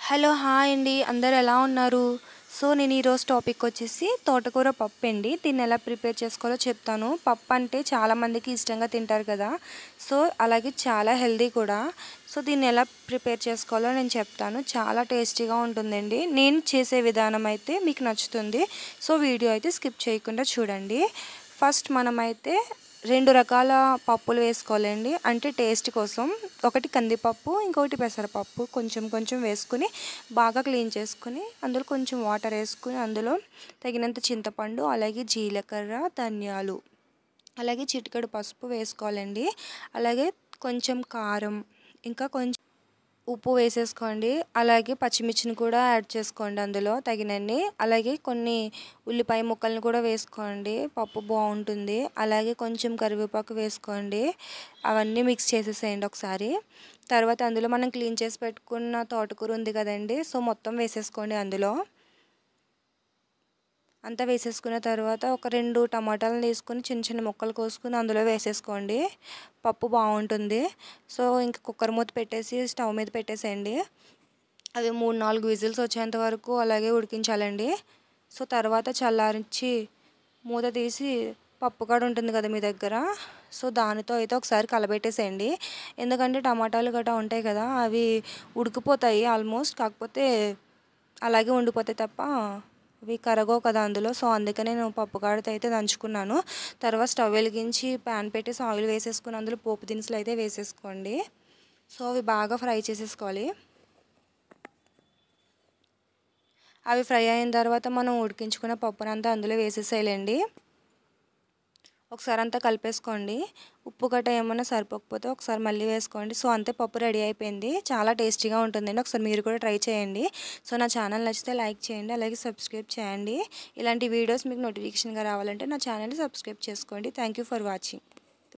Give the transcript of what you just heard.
Hello hi అండి అందరు ఎలా ఉన్నారు? సో నేను ఈరోజు టాపిక్ వచ్చేసి తోటకూర పప్పు అండి. దీన్ని ఎలా ప్రిపేర్ చేసుకోవాలో చెప్తాను. పప్పు అంటే చాలామందికి ఇష్టంగా తింటారు కదా. సో అలాగే చాలా హెల్దీ కూడా. సో దీన్ని ఎలా ప్రిపేర్ చేసుకోవాలో నేను చెప్తాను. చాలా టేస్టీగా ఉంటుందండి. నేను చేసే విధానం అయితే మీకు నచ్చుతుంది. సో వీడియో అయితే స్కిప్ చేయకుండా చూడండి. ఫస్ట్ మనమైతే 2 రకాల పప్పులు వేసుకోవాలండి. అంటే టేస్ట్ కోసం ఒకటి కందిపప్పు, ఇంకొకటి పెసరపప్పు కొంచెం కొంచెం వేసుకుని బాగా క్లీన్ చేసుకుని అందులో కొంచెం వాటర్ వేసుకుని అందులో తగినంత చింతపండు, అలాగే జీలకర్ర, ధనియాలు, అలాగే చిటికెడు పసుపు వేసుకోవాలండి. అలాగే కొంచెం కారం, ఇంకా కొంచెం ఉప్పు వేసేసుకోండి. అలాగే పచ్చిమిర్చిని కూడా యాడ్ చేసుకోండి అందులో తగినన్ని. అలాగే కొన్ని ఉల్లిపాయ ముక్కలను కూడా వేసుకోండి, పప్పు బాగుంటుంది. అలాగే కొంచెం కరివేపాకు వేసుకోండి. అవన్నీ మిక్స్ చేసేసేయండి ఒకసారి. తర్వాత అందులో మనం క్లీన్ చేసి పెట్టుకున్న తోటకూర ఉంది కదండి, సో మొత్తం వేసేసుకోండి అందులో. అంతా వేసేసుకున్న తర్వాత ఒక 2 టమాటాలను తీసుకొని చిన్న చిన్న ముక్కలు కోసుకుని అందులో వేసేసుకోండి. పప్పు బాగుంటుంది. సో ఇంకా కుక్కర్ మూత పెట్టేసి స్టవ్ మీద పెట్టేసేయండి. అవి 3-4 విజిల్స్ వచ్చేంత వరకు అలాగే ఉడికించాలండి. సో తర్వాత చల్లారించి మూత తీసి పప్పు కాడ ఉంటుంది కదా మీ దగ్గర, సో దానితో అయితే ఒకసారి కలబెట్టేసేయండి. ఎందుకంటే టమాటాలు గట్రా ఉంటాయి కదా, అవి ఉడికిపోతాయి ఆల్మోస్ట్. కాకపోతే అలాగే ఉండిపోతాయి తప్ప అవి కరగవు కదా అందులో. సో అందుకనే నేను పప్పు కాడతో అయితే దంచుకున్నాను. తర్వాత స్టవ్ వెలిగించి ప్యాన్ పెట్టేసి ఆయిల్ వేసేసుకుని అందులో పోపు దినుసులు అయితే వేసేసుకోండి. సో అవి బాగా ఫ్రై చేసేసుకోవాలి. అవి ఫ్రై అయిన తర్వాత మనం ఉడికించుకున్న పప్పునంతా అందులో వేసేసేయాలండి. ఒకసారి అంతా కలిపేసుకోండి. ఉప్పు గట్ట ఏమన్నా సరిపోకపోతే ఒకసారి మళ్ళీ వేసుకోండి. సో అంతే, పప్పు రెడీ అయిపోయింది. చాలా టేస్టీగా ఉంటుందండి. ఒకసారి మీరు కూడా ట్రై చేయండి. సో నా ఛానల్ నచ్చితే లైక్ చేయండి, అలాగే సబ్స్క్రైబ్ చేయండి. ఇలాంటి వీడియోస్ మీకు నోటిఫికేషన్గా రావాలంటే నా ఛానల్ని సబ్స్క్రైబ్ చేసుకోండి. Thank you for watching.